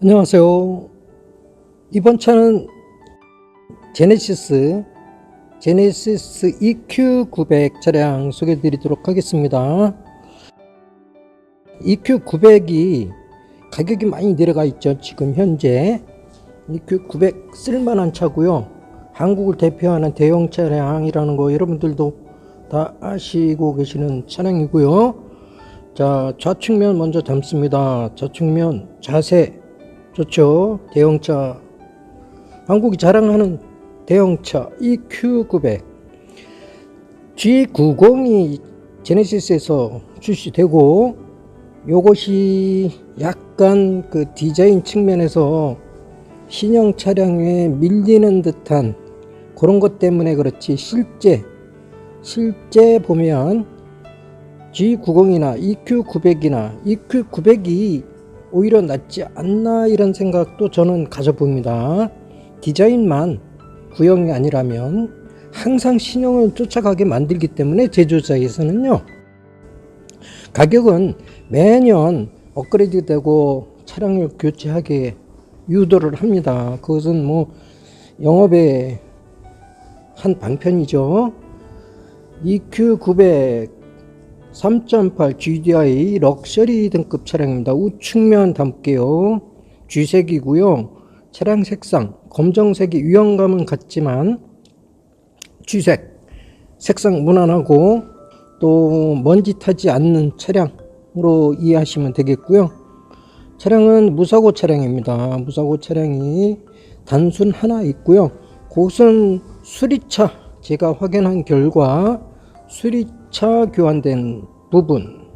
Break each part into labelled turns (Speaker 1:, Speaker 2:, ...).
Speaker 1: 안녕하세요. 이번 차는 제네시스 EQ900 차량 소개해 드리도록 하겠습니다. EQ900이 가격이 많이 내려가 있죠. 지금 현재 EQ900 쓸만한 차고요. 한국을 대표하는 대형 차량이라는 거 여러분들도 다 아시고 계시는 차량이고요. 자, 좌측면 먼저 담습니다. 좌측면 자세 좋죠. 대형차, 한국이 자랑하는 대형차 EQ900 G90이 제네시스에서 출시되고, 요것이 약간 그 디자인 측면에서 신형 차량에 밀리는 듯한 그런 것 때문에 그렇지, 실제 보면 G90이나 EQ900이나 EQ900이 오히려 낫지 않나, 이런 생각도 저는 가져봅니다. 디자인만 구형이 아니라면 항상 신형을 쫓아가게 만들기 때문에 제조사에서는요, 가격은 매년 업그레이드 되고 차량을 교체하게 유도를 합니다. 그것은 뭐 영업의 한 방편이죠. EQ900 3.8 GDI 럭셔리 등급 차량입니다. 우측면 담을게요. 쥐색이고요. 차량 색상 검정색이 유형감은 같지만 쥐색 색상 무난하고 또 먼지 타지 않는 차량으로 이해하시면 되겠고요. 차량은 무사고 차량입니다. 무사고 차량이 단순 하나 있고요. 그것은 수리차, 제가 확인한 결과 수리차 교환된 부분,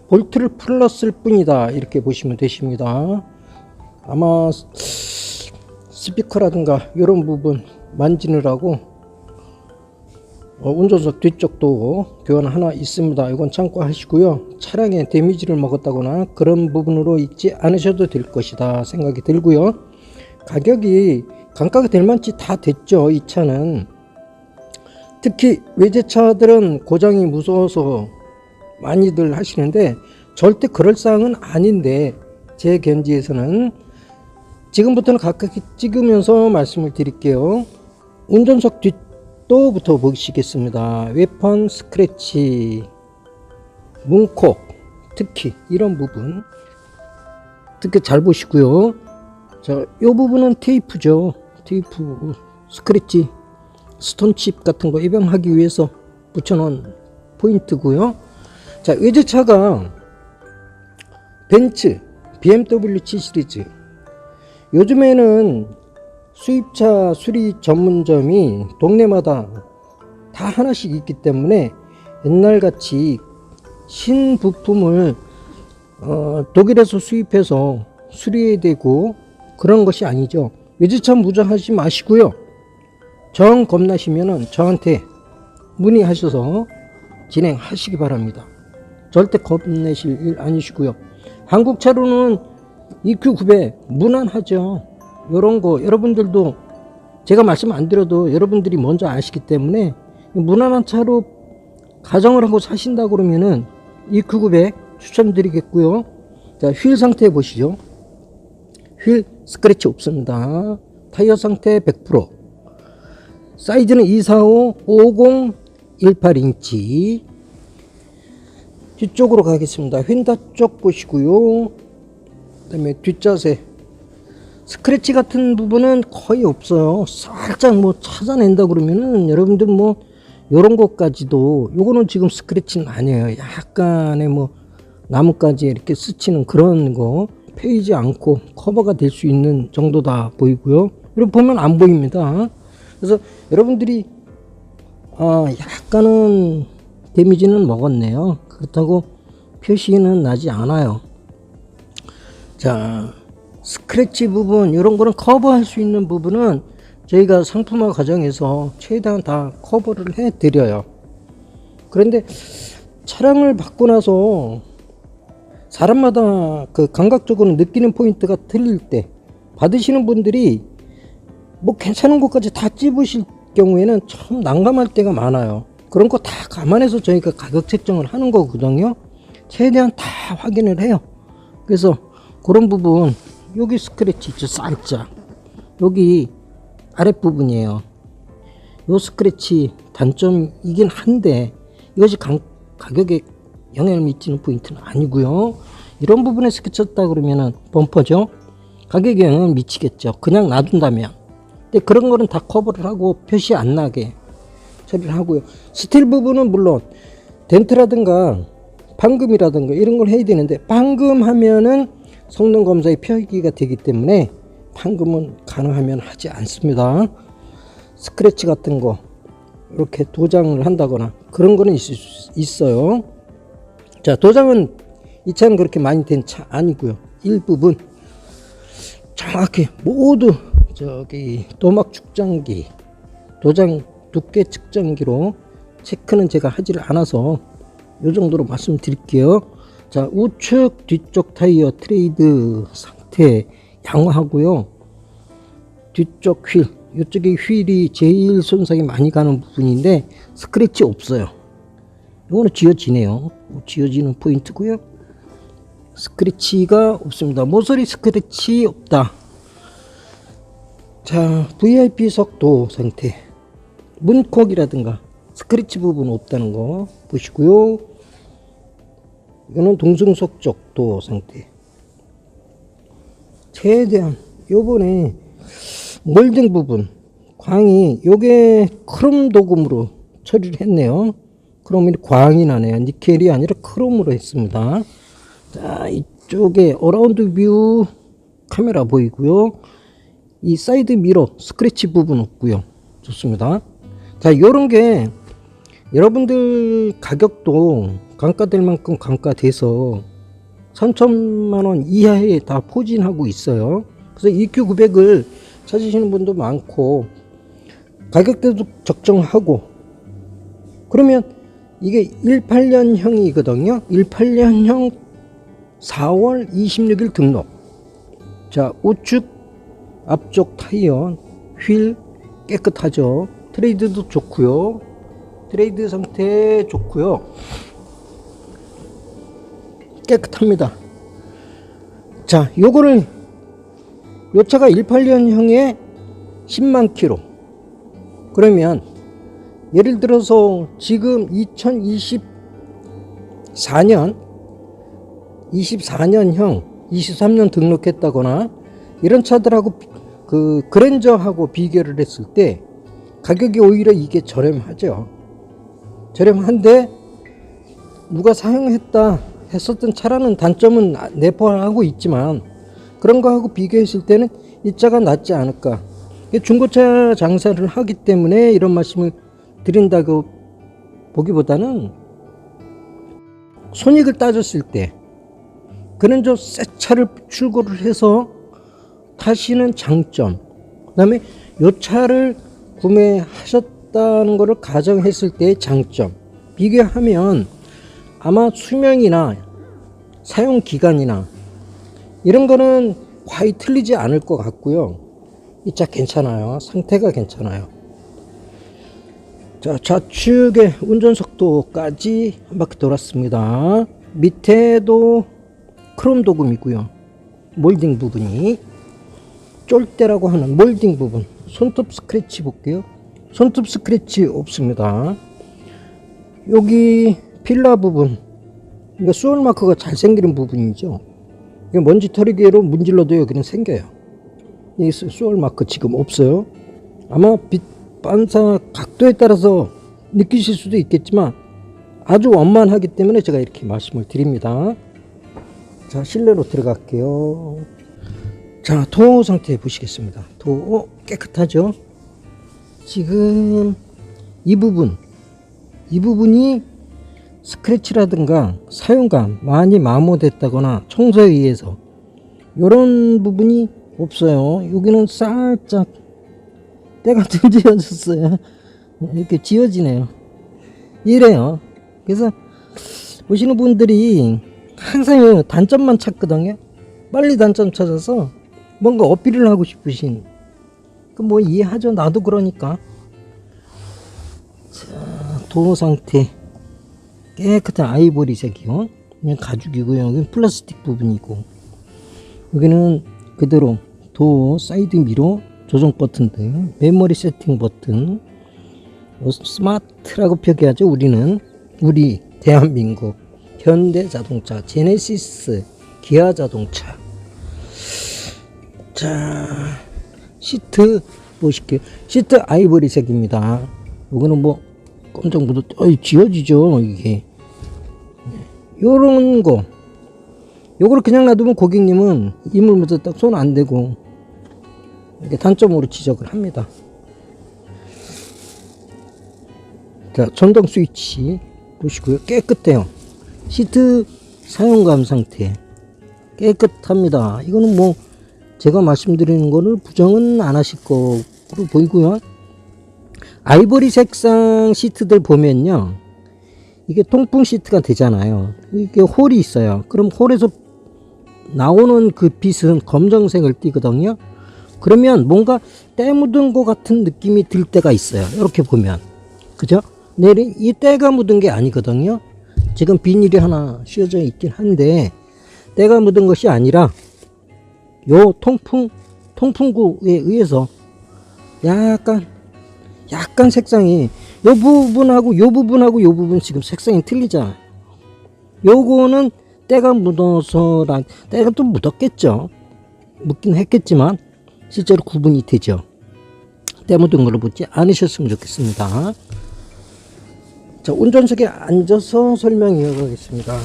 Speaker 1: 볼트를 풀었을 뿐이다, 이렇게 보시면 되십니다. 아마 스피커라든가 이런 부분 만지느라고 운전석 뒤쪽도 교환 하나 있습니다. 이건 참고하시고요. 차량에 데미지를 먹었다거나 그런 부분으로 있지 않으셔도 될 것이다 생각이 들고요. 가격이 감가가 될 만치 다 됐죠. 이 차는 특히 외제차들은 고장이 무서워서 많이들 하시는데 절대 그럴 사항은 아닌데, 제 견지에서는 지금부터는 가깝게 찍으면서 말씀을 드릴게요. 운전석 뒷도부터 보시겠습니다. 웨펀 스크래치, 문콕, 특히 이런 부분 특히 잘 보시고요. 자, 이 부분은 테이프죠. 테이프 스크래치, 스톤칩 같은 거 예방하기 위해서 붙여놓은 포인트고요. 자, 외제차가 벤츠, BMW 7 시리즈, 요즘에는 수입차 수리 전문점이 동네마다 다 하나씩 있기 때문에 옛날같이 신부품을 독일에서 수입해서 수리해야 되고 그런 것이 아니죠. 외제차 무장하지 마시고요. 정 겁나시면은 저한테 문의하셔서 진행하시기 바랍니다. 절대 겁내실 일 아니시고요. 한국 차로는 EQ900 무난하죠. 이런 거 여러분들도 제가 말씀 안 드려도 여러분들이 먼저 아시기 때문에, 무난한 차로 가정을 하고 사신다 그러면은 EQ900 추천드리겠고요. 자, 휠 상태 보시죠. 휠 스크래치 없습니다. 타이어 상태 100%. 사이즈는 245 50 18인치. 뒤쪽으로 가겠습니다. 휀다 쪽 보시고요. 그 다음에 뒷자세 스크래치 같은 부분은 거의 없어요. 살짝 뭐 찾아낸다 그러면은 여러분들 뭐 요런 것까지도, 요거는 지금 스크래치는 아니에요. 약간의 뭐 나뭇가지에 이렇게 스치는 그런 거 패이지 않고 커버가 될 수 있는 정도다 보이고요. 이렇게 보면 안 보입니다. 그래서 여러분들이 약간은 데미지는 먹었네요. 그렇다고 표시는 나지 않아요. 자, 스크래치 부분 이런 거는 커버할 수 있는 부분은 저희가 상품화 과정에서 최대한 다 커버를 해 드려요. 그런데 차량을 받고 나서 사람마다 그 감각적으로 느끼는 포인트가 틀릴 때, 받으시는 분들이 뭐 괜찮은 것까지 다 찝으실 경우에는 참 난감할 때가 많아요. 그런 거 다 감안해서 저희가 가격 책정을 하는 거거든요. 최대한 다 확인을 해요. 그래서 그런 부분 여기 스크래치 있죠, 살짝. 여기 아랫부분이에요. 요 스크래치 단점이긴 한데 이것이 가격에 영향을 미치는 포인트는 아니고요. 이런 부분에 스크쳤다 그러면은 범퍼죠. 가격에 영향을 미치겠죠. 그냥 놔둔다면. 근데 그런 거는 다 커버를 하고 표시 안 나게 처리를 하고요. 스틸 부분은 물론 덴트라든가 방금이라든가 이런 걸 해야 되는데, 방금 하면은 성능 검사의 표기가 되기 때문에 방금은 가능하면 하지 않습니다. 스크래치 같은 거 이렇게 도장을 한다거나 그런 거는 있어요. 자, 도장은 이 차는 그렇게 많이 된 차 아니고요. 일부분 정확히 모두 저기 도막 측정기, 도장 두께 측정기로 체크는 제가 하지를 않아서 이 정도로 말씀드릴게요. 자, 우측 뒤쪽 타이어 트레이드 상태 양호하고요. 뒤쪽 휠, 이쪽에 휠이 제일 손상이 많이 가는 부분인데 스크래치 없어요. 이거는 지워지네요. 지워지는 포인트고요. 스크래치가 없습니다. 모서리 스크래치 없다. 자, VIP석 도 상태, 문콕이라든가 스크래치 부분 없다는 거 보시고요. 이거는 동승석 쪽 도 상태. 최대한 요번에 몰딩 부분 광이 요게 크롬 도금으로 처리를 했네요. 크롬이 광이 나네요. 니켈이 아니라 크롬으로 했습니다. 자, 이쪽에 어라운드 뷰 카메라 보이고요. 이 사이드 미러 스크래치 부분 없고요. 좋습니다. 자, 요런 게 여러분들 가격도 감가될 만큼 감가돼서 3천만원 이하에 다 포진하고 있어요. 그래서 EQ900을 찾으시는 분도 많고, 가격대도 적정하고, 그러면 이게 18년형이거든요 18년형 4월 26일 등록. 자, 우측 앞쪽 타이어 휠 깨끗하죠. 트레이드도 좋고요. 트레이드 상태 좋고요. 깨끗합니다. 자, 요거를 요 차가 18년형에 10만 킬로. 그러면 예를 들어서 지금 2024년 24년형 23년 등록했다거나 이런 차들하고 그 그랜저하고 비교를 했을 때 가격이 오히려 이게 저렴하죠. 저렴한데 누가 사용했다 했었던 차라는 단점은 내포하고 있지만, 그런 거하고 비교했을 때는 이 차가 낫지 않을까. 중고차 장사를 하기 때문에 이런 말씀을 드린다고 보기보다는, 손익을 따졌을 때 그는 저 새 차를 출고를 해서 타시는 장점, 그 다음에 이 차를 구매하셨다는 것을 가정했을 때의 장점 비교하면 아마 수명이나 사용 기간이나 이런 거는 거의 틀리지 않을 것 같고요. 이 차 괜찮아요. 상태가 괜찮아요. 자, 좌측에 운전석도까지 한 바퀴 돌았습니다. 밑에도 크롬 도금이고요. 몰딩 부분이 쫄대라고 하는 몰딩 부분. 손톱 스크래치 볼게요. 손톱 스크래치 없습니다. 여기 필라 부분, 이거 수월 마크가 잘 생기는 부분이죠. 이게 먼지 털이기로 문질러도 여기는 생겨요. 이 수월 마크 지금 없어요. 아마 빛 반사 각도에 따라서 느끼실 수도 있겠지만 아주 원만하기 때문에 제가 이렇게 말씀을 드립니다. 자, 실내로 들어갈게요. 자, 도어 상태 보시겠습니다. 도어 깨끗하죠. 지금 이 부분이 스크래치라든가 사용감 많이 마모됐다거나 청소에 의해서 이런 부분이 없어요. 여기는 살짝 때가 좀 지워졌어요. 이렇게 지워지네요. 이래요. 그래서 보시는 분들이 항상 단점만 찾거든요. 빨리 단점 찾아서 뭔가 어필을 하고 싶으신, 그 뭐 이해하죠. 나도 그러니까. 자, 도어 상태 깨끗한 아이보리색이요. 그냥 가죽이고요. 여기는 플라스틱 부분이고, 여기는 그대로 도어, 사이드 미러, 조정 버튼 등 메모리 세팅 버튼, 스마트라고 표기하죠. 우리 대한민국 현대자동차, 제네시스, 기아자동차. 자, 시트 보실게요. 시트 아이보리색입니다. 이거는 뭐 깜짝 지워지죠 이게. 요런 거, 요거를 그냥 놔두면 고객님은 이물 묻었다 손 안 대고 이렇게 단점으로 지적을 합니다. 자, 전동 스위치 보시고요. 깨끗해요. 시트 사용감 상태 깨끗합니다. 이거는 뭐 제가 말씀드리는 거를 부정은 안 하실 거로 보이고요. 아이보리 색상 시트들 보면요, 이게 통풍 시트가 되잖아요. 이게 홀이 있어요. 그럼 홀에서 나오는 그 빛은 검정색을 띠거든요. 그러면 뭔가 때 묻은 것 같은 느낌이 들 때가 있어요. 이렇게 보면, 그죠? 이 때가 묻은 게 아니거든요. 지금 비닐이 하나 씌워져 있긴 한데 때가 묻은 것이 아니라 요 통풍구에 의해서 약간 색상이 요 부분하고 요 부분 지금 색상이 틀리잖아요. 요거는 때가 묻어서, 때가 좀 묻었겠죠. 묻긴 했겠지만 실제로 구분이 되죠. 때 묻은 걸로 묻지 않으셨으면 좋겠습니다. 자, 운전석에 앉아서 설명 이어가겠습니다.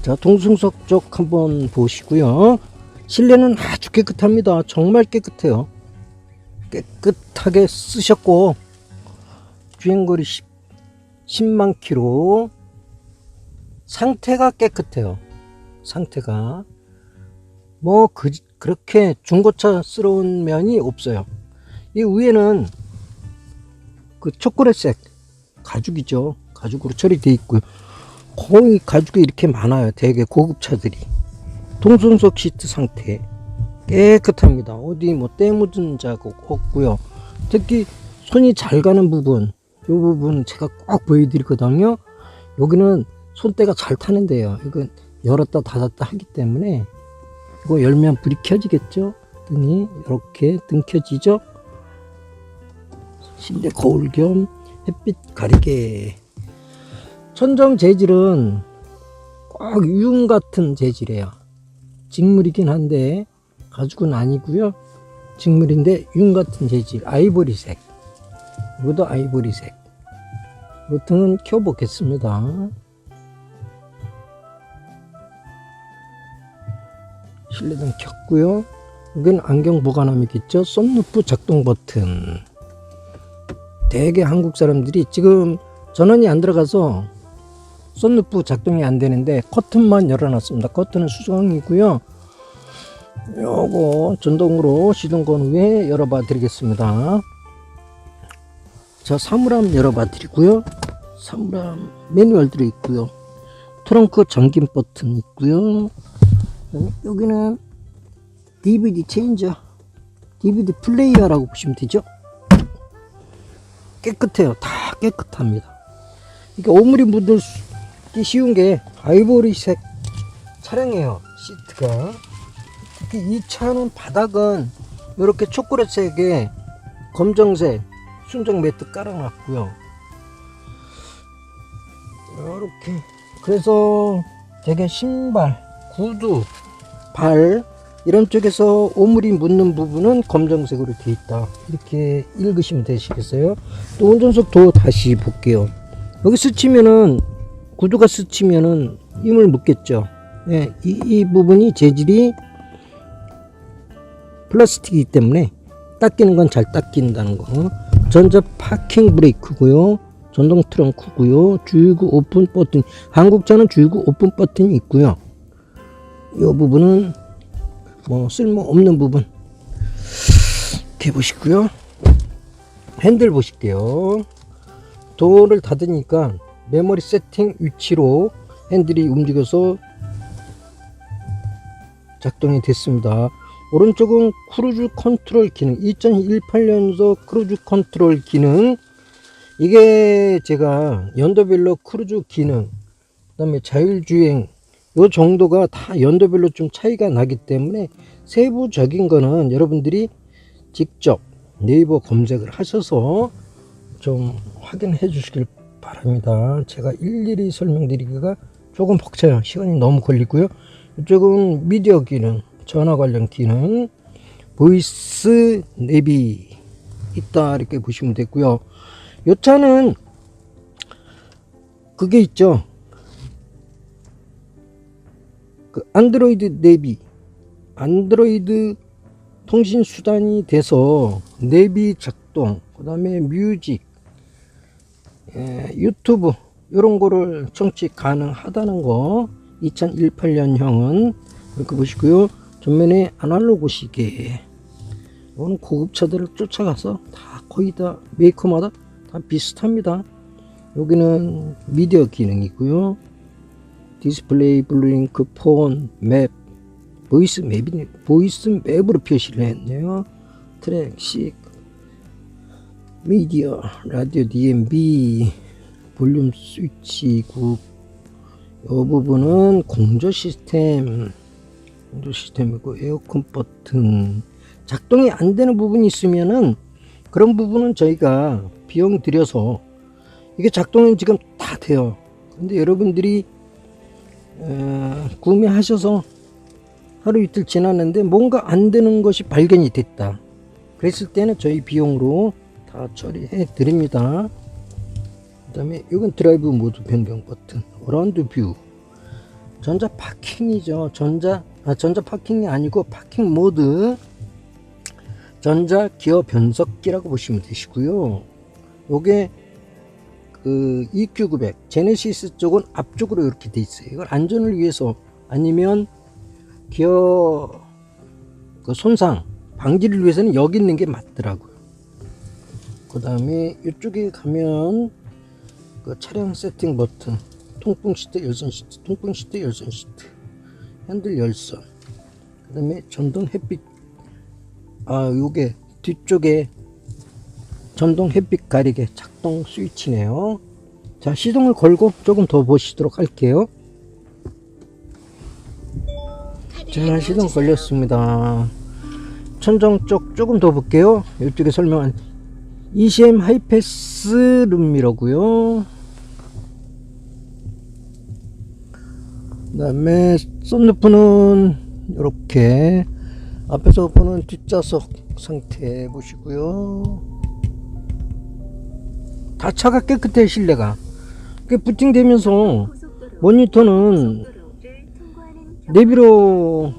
Speaker 1: 자, 동승석 쪽 한번 보시고요. 실내는 아주 깨끗합니다. 정말 깨끗해요. 깨끗하게 쓰셨고, 주행거리 10만 킬로. 상태가 깨끗해요. 상태가 뭐 그렇게 중고차스러운 면이 없어요. 이 위에는 그 초콜릿색 가죽이죠. 가죽으로 처리되어 있고요. 거의 가죽이 이렇게 많아요. 되게 고급 차들이. 동승석 시트 상태 깨끗합니다. 어디 뭐 때 묻은 자국 없고요. 특히 손이 잘 가는 부분, 이 부분 제가 꼭 보여드리거든요. 여기는 손때가 잘 타는데요. 이건 열었다 닫았다 하기 때문에 이거 열면 불이 켜지겠죠. 등이 이렇게 등 켜지죠. 실내 거울 겸 햇빛 가리개. 천정 재질은 꽉 융 같은 재질이에요. 직물이긴 한데 가죽은 아니고요. 직물인데 융 같은 재질, 아이보리색. 이것도 아이보리색. 이 등은 켜보겠습니다. 실내등 켰고요. 여기는 안경 보관함이겠죠. 썬루프 작동 버튼. 대개 한국 사람들이 지금 전원이 안 들어가서 썬루프 작동이 안 되는데 커튼만 열어놨습니다. 커튼은 수정이고요. 요거 전동으로 시동 건 후에 열어봐 드리겠습니다. 자, 사물함 열어봐 드리고요. 사물함 매뉴얼 들어 있고요. 트렁크 잠김 버튼 있고요. 여기는 DVD 체인저, DVD 플레이어라고 보시면 되죠. 깨끗해요. 다 깨끗합니다. 이게 오물이 묻기 쉬운 게 아이보리색 차량이에요. 시트가. 특히 이 차는 바닥은 이렇게 초콜릿색에 검정색 순정 매트 깔아놨고요. 이렇게 그래서 되게 신발, 구두, 발 이런 쪽에서 오물이 묻는 부분은 검정색으로 되어 있다. 이렇게 읽으시면 되시겠어요. 또 운전석 도 다시 볼게요. 여기 스치면은, 구두가 스치면은 이물 묻겠죠. 네, 이 부분이 재질이 플라스틱이기 때문에 닦이는 건 잘 닦인다는 거. 전자 파킹 브레이크고요. 전동 트렁크고요. 주유구 오픈 버튼. 한국차는 주유구 오픈 버튼이 있고요. 이 부분은 뭐 쓸모없는 부분. 이렇게 보시고요. 핸들 보실게요. 도어를 닫으니까 메모리 세팅 위치로 핸들이 움직여서 작동이 됐습니다. 오른쪽은 크루즈 컨트롤 기능, 2018년도 크루즈 컨트롤 기능. 이게 제가 연도별로 크루즈 기능, 그 다음에 자율주행, 요 정도가 다 연도별로 좀 차이가 나기 때문에 세부적인 거는 여러분들이 직접 네이버 검색을 하셔서 좀 확인해 주시길 바랍니다. 제가 일일이 설명드리기가 조금 벅차요. 시간이 너무 걸리고요. 이쪽은 미디어 기능, 전화 관련 기능, 보이스 내비 있다 이렇게 보시면 되고요. 이 차는 그게 있죠. 그 안드로이드 내비, 안드로이드 통신 수단이 돼서 내비 작동, 그 다음에 뮤직, 유튜브 이런 거를 청취 가능하다는 거. 2018년형은 이렇게 보시고요. 전면에 아날로그 시계, 이거는 고급차들을 쫓아가서 다 거의 다 메이커마다 다 비슷합니다. 여기는 미디어 기능이고요. 디스플레이, 블루링크, 폰, 맵, 보이스 맵으로 표시를 했네요. 트랙, 식, 미디어, 라디오, DMB, 볼륨 스위치국, 이 부분은 공조 시스템이고, 에어컨 버튼, 작동이 안 되는 부분이 있으면은 그런 부분은 저희가 비용 들여서 이게 작동은 지금 다 돼요. 근데 여러분들이 구매하셔서 하루 이틀 지났는데 뭔가 안 되는 것이 발견이 됐다. 그랬을 때는 저희 비용으로 다 처리해 드립니다. 그 다음에 이건 드라이브 모드 변경 버튼, 어라운드 뷰, 전자 파킹이죠. 전자 파킹이 아니고 파킹 모드, 전자 기어 변속기라고 보시면 되시고요. 요게 그 EQ900 제네시스 쪽은 앞쪽으로 이렇게 돼 있어요. 이걸 안전을 위해서, 아니면 기어 그 손상 방지를 위해서는 여기 있는 게 맞더라고요. 그 다음에 이쪽에 가면 그 차량 세팅 버튼, 통풍 시트, 열선 시트, 통풍 시트, 열선 시트, 핸들 열선, 그 다음에 전동 햇빛, 요게 뒤쪽에 전동 햇빛 가리개 작동 스위치네요. 자, 시동을 걸고 조금 더 보시도록 할게요. 자, 시동 걸렸습니다. 천정 쪽 조금 더 볼게요. 이쪽에 설명한 ECM 하이패스 룸미러고요. 그 다음에 썬루프는 이렇게 앞에서 보는 뒷좌석 상태 보시고요. 다 차가 깨끗해. 실내가 부팅되면서 모니터는 내비로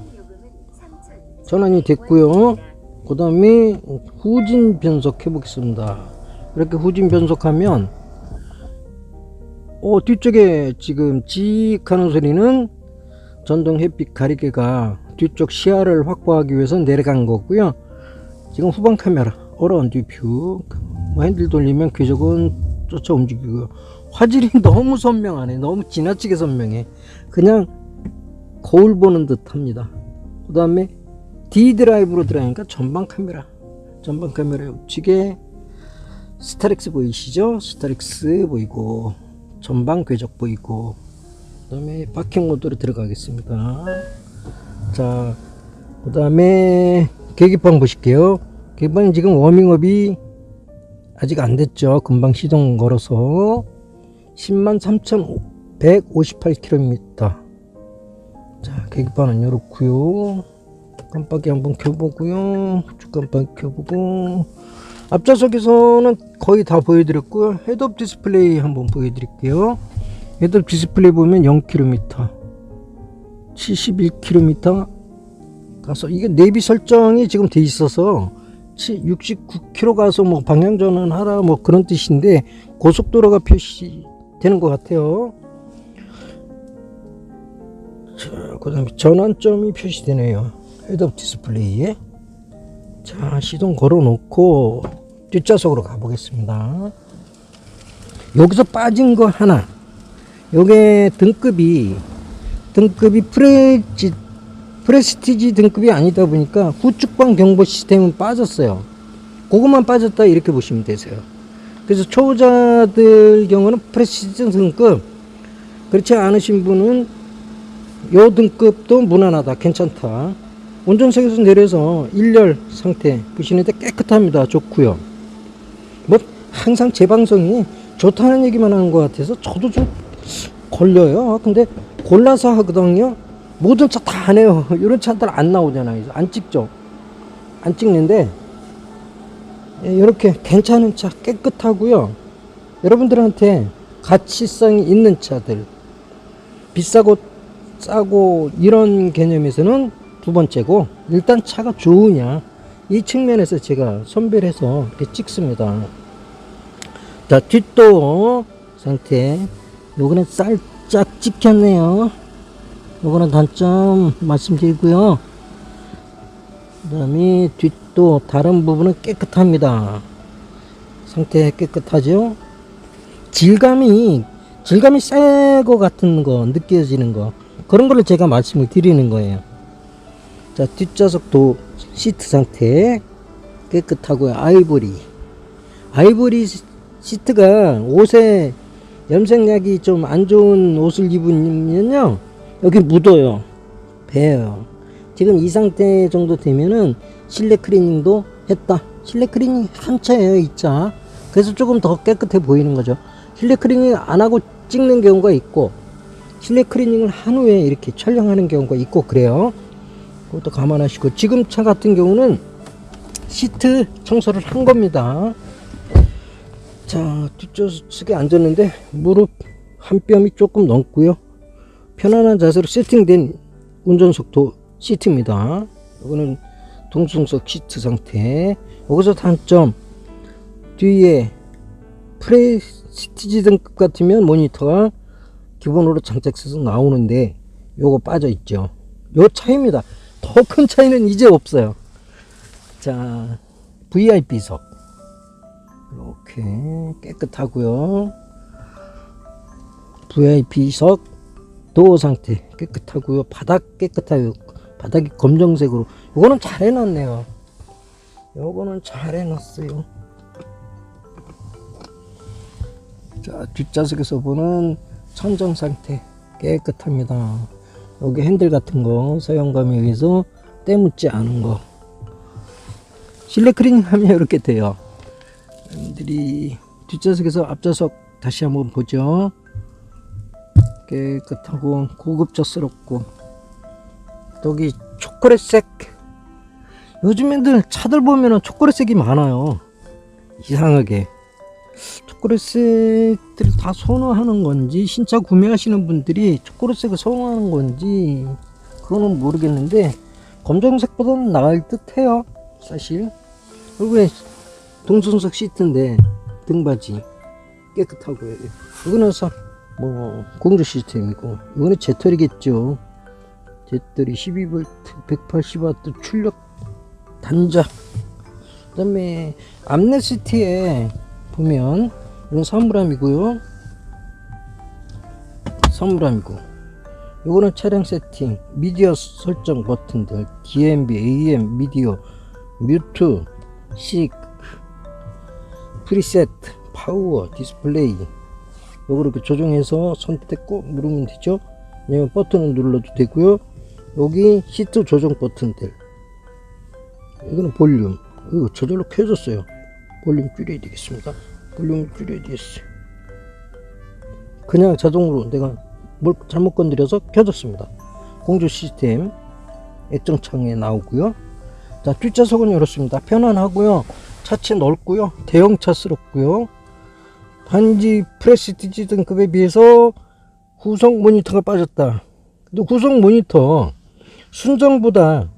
Speaker 1: 전환이 됐고요. 그 다음에 후진 변속 해 보겠습니다. 이렇게 후진 변속하면 뒤쪽에 지금 지익 하는 소리는 전동 햇빛 가리개가 뒤쪽 시야를 확보하기 위해서 내려간 거고요. 지금 후방 카메라, 어라운드 뷰, 핸들 돌리면 궤적은 쫓아 움직이고요. 화질이 너무 선명하네. 너무 지나치게 선명해. 그냥 거울 보는 듯 합니다. 그 다음에 D 드라이브로 들어가니까 전방 카메라 우측에 스타렉스 보이시죠? 스타렉스 보이고, 전방 궤적 보이고, 그 다음에 파킹 모드로 들어가겠습니다. 자, 그 다음에 계기판 보실게요. 계기판이 지금 워밍업이 아직 안 됐죠. 금방 시동 걸어서 103,158km. 자, 계기판은 이렇고요. 깜빡이 한번 켜보고요. 쭉 깜빡이 켜보고, 앞좌석에서는 거의 다 보여드렸고요. 헤드업 디스플레이 한번 보여드릴게요. 헤드업 디스플레이 보면 0km, 71km 가서, 이게 내비 설정이 지금 돼 있어서 69km 가서 뭐 방향 전환하라 뭐 그런 뜻인데, 고속도로가 표시되는 것 같아요. 자, 그 다음에 전환점이 표시되네요. 헤드업 디스플레이에. 자, 시동 걸어 놓고 뒷좌석으로 가보겠습니다. 여기서 빠진 거 하나, 요게 등급이 프레스티지 등급이 아니다 보니까 후측방 경보 시스템은 빠졌어요. 그것만 빠졌다 이렇게 보시면 되세요. 그래서 초보자들 경우는 프레스티지 등급, 그렇지 않으신 분은 요 등급도 무난하다, 괜찮다. 운전석에서 내려서 1열 상태 보시는데 깨끗합니다. 좋고요. 뭐 항상 제 방송이 좋다는 얘기만 하는 것 같아서 저도 좀 걸려요. 근데 골라서 하거든요. 모든 차 다 안 해요. 이런 차들 안 나오잖아요. 안 찍죠. 안 찍는데 이렇게 괜찮은 차, 깨끗하고요. 여러분들한테 가치성이 있는 차들, 비싸고 싸고 이런 개념에서는 두 번째고, 일단 차가 좋으냐, 이 측면에서 제가 선별해서 이렇게 찍습니다. 자, 뒷도어 상태, 요거는 살짝 찍혔네요. 요거는 단점 말씀드리고요. 그 다음에 뒷도 다른 부분은 깨끗합니다. 상태 깨끗하죠. 질감이 새 거 같은 거 느껴지는 거, 그런 거를 제가 말씀을 드리는 거예요. 자, 뒷좌석도 시트 상태 깨끗하고요. 아이보리 시트가 옷에 염색약이 좀 안 좋은 옷을 입으면요, 여기 묻어요, 배요. 지금 이 상태 정도 되면은 실내 클리닝도 했다. 실내 클리닝 한 차예요, 이 차. 그래서 조금 더 깨끗해 보이는 거죠. 실내 클리닝 안 하고 찍는 경우가 있고, 실내 클리닝을 한 후에 이렇게 촬영하는 경우가 있고 그래요. 그것도 감안하시고, 지금 차 같은 경우는 시트 청소를 한 겁니다. 자, 뒷좌석에 앉았는데 무릎 한 뼘이 조금 넘고요. 편안한 자세로 세팅된 운전석도 시트입니다. 이거는 동승석 시트 상태. 여기서 단점, 뒤에 프레스티지 등급 같으면 모니터가 기본으로 장착해서 나오는데 요거 빠져 있죠. 요 차이입니다. 더 큰 차이는 이제 없어요. 자, VIP석 이렇게 깨끗하고요. VIP석 도어 상태 깨끗하고요. 바닥 깨끗하고요. 바닥이 검정색으로. 요거는 잘 해놨네요. 요거는 잘 해놨어요. 자, 뒷좌석에서 보는 천정 상태 깨끗합니다. 여기 핸들 같은 거 사용감에 의해서 때묻지 않은 거. 실내 클리닝 하면 이렇게 돼요. 여러분들이 뒷좌석에서 앞좌석 다시 한번 보죠. 깨끗하고 고급져스럽고, 여기 초콜릿색, 요즘 애들 차들 보면은 초콜릿색이 많아요. 이상하게 초콜릿색들을 다 선호하는 건지, 신차 구매하시는 분들이 초콜릿색을 선호하는 건지 그거는 모르겠는데, 검정색보다는 나을 듯 해요, 사실. 그리고 동승석 시트인데 등받이 깨끗하고요. 이거는 뭐 공조 시스템이고, 이거는 제털이겠죠. 제털이 12V 180W 출력 단자. 그 다음에 암레시트에 보면 이건 사물함이고요. 사물함이고, 이거는 차량 세팅, 미디어 설정 버튼들, DMB, AM, 미디어, 뮤트, 식, 프리셋, 파워, 디스플레이. 요거 이렇게 조정해서 선택 꼭 누르면 되죠. 아니면 버튼을 눌러도 되고요. 여기 시트 조정 버튼들, 이거는 볼륨, 이거 저절로 켜졌어요. 볼륨 줄여야 되겠습니다. 볼륨을 줄여야 되겠어요. 그냥 자동으로 내가 뭘 잘못 건드려서 켜졌습니다. 공조 시스템 액정창에 나오고요. 자, 뒷좌석은 이렇습니다. 편안하고요. 차체 넓고요. 대형차스럽고요. 단지 프레스티지 등급에 비해서 후속 모니터가 빠졌다. 근데 후속 모니터 순정보다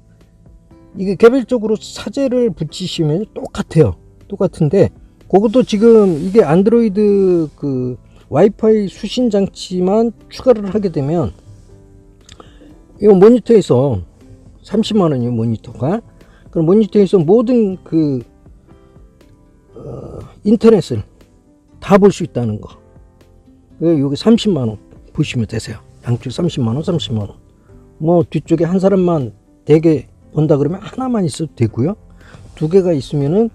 Speaker 1: 이게 개별적으로 사제를 붙이시면 똑같아요. 똑같은데, 그것도 지금 이게 안드로이드 그 와이파이 수신 장치만 추가를 하게 되면 이 모니터에서 30만원이요, 모니터가. 그럼 모니터에서 모든 그 인터넷을 다 볼 수 있다는 거. 여기 30만원 보시면 되세요. 양쪽 30만원, 30만원. 뭐 뒤쪽에 한 사람만 되게 본다 그러면 하나만 있어도 되고요. 두 개가 있으면은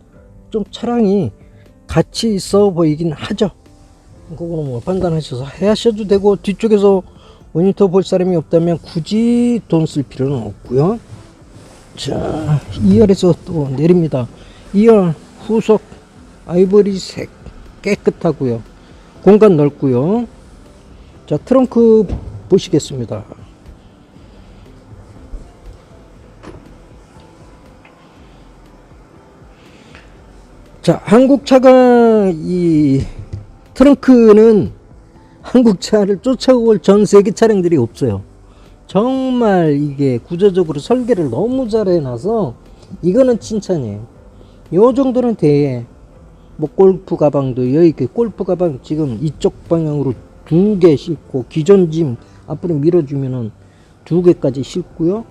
Speaker 1: 좀 차량이 같이 있어 보이긴 하죠. 그거는 뭐 판단하셔서 하셔도 되고, 뒤쪽에서 모니터 볼 사람이 없다면 굳이 돈 쓸 필요는 없고요. 자, 2열에서 또 내립니다. 2열 후속 아이보리색 깨끗하고요. 공간 넓고요. 자, 트렁크 보시겠습니다. 자, 한국차가 이 트렁크는 한국차를 쫓아올 전 세계 차량들이 없어요. 정말 이게 구조적으로 설계를 너무 잘 해놔서 이거는 칭찬이에요. 요 정도는 돼. 뭐 골프 가방도 여기 골프 가방 지금 이쪽 방향으로 2개 싣고 기존 짐 앞으로 밀어주면은 2개까지 싣고요.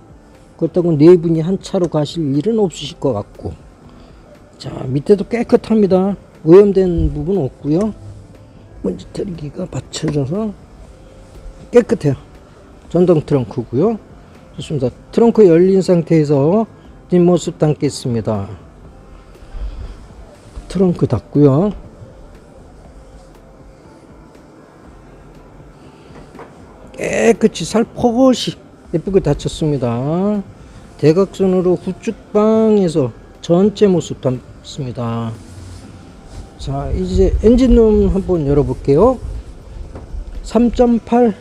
Speaker 1: 그렇다고 4분이 한 차로 가실 일은 없으실 것 같고. 자, 밑에도 깨끗합니다. 오염된 부분 없고요. 먼지 털기가 받쳐져서 깨끗해요. 전동 트렁크고요. 좋습니다. 트렁크 열린 상태에서 뒷모습 담겠습니다. 트렁크 닫고요. 깨끗이 살포시 예쁘게 닫혔습니다. 대각선으로 후측방에서 전체 모습 담습니다. 자, 이제 엔진룸 한번 열어볼게요. 3.8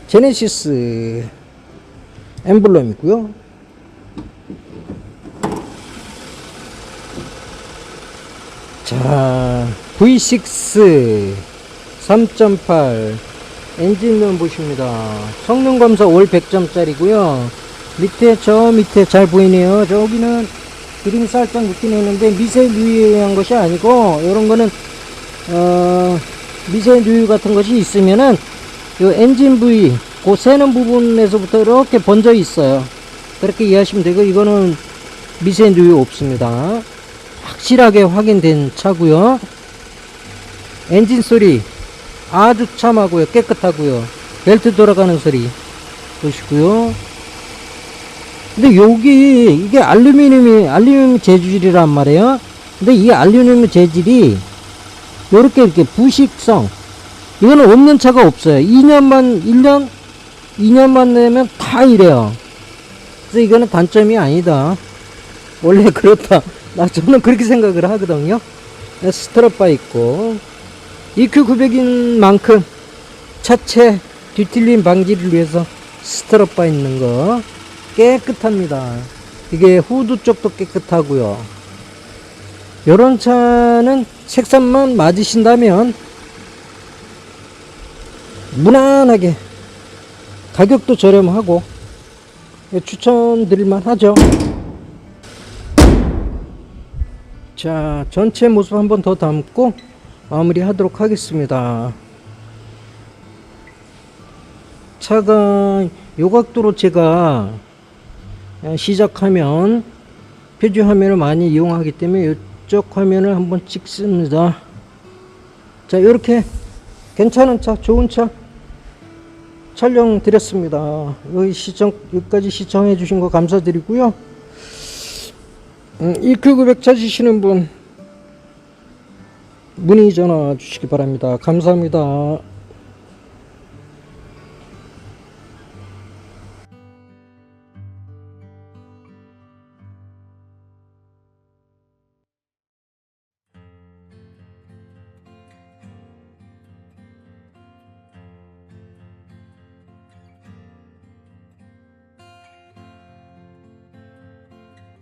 Speaker 1: 제네시스 엠블럼이고요. 자, V6 3.8 엔진룸 보십니다. 성능 검사 올 100점짜리고요. 밑에 저 밑에 잘 보이네요. 저기는 기름이 살짝 묻긴 했는데 미세누유한 것이 아니고 이런 거는 미세누유 같은 것이 있으면은 요 엔진 부위 그 새는 부분에서부터 이렇게 번져 있어요. 그렇게 이해하시면 되고 이거는 미세누유 없습니다. 확실하게 확인된 차고요. 엔진 소리 아주 참하고요. 깨끗하고요. 벨트 돌아가는 소리 보시고요. 근데 여기 이게 알루미늄 재질이란 말이에요. 근데 이 알루미늄 재질이 요렇게 이렇게 부식성 이거는 없는 차가 없어요. 2년만 내면 다 이래요. 그래서 이거는 단점이 아니다. 원래 그렇다. 저는 그렇게 생각을 하거든요. 스트럿바 있고 EQ900인 만큼 차체 뒤틀림 방지를 위해서 스트럿바 있는 거 깨끗합니다. 이게 후드 쪽도 깨끗하고요. 요런 차는 색상만 맞으신다면 무난하게 가격도 저렴하고 추천드릴만 하죠. 자, 전체 모습 한번 더 담고 마무리 하도록 하겠습니다. 차가 요 각도로 제가 시작하면 표지 화면을 많이 이용하기 때문에 이쪽 화면을 한번 찍습니다. 자, 이렇게 괜찮은 차, 좋은 차 촬영 드렸습니다. 여기까지 시청해 주신 거 감사드리고요. EQ900 찾으시는 분 문의 전화 주시기 바랍니다. 감사합니다.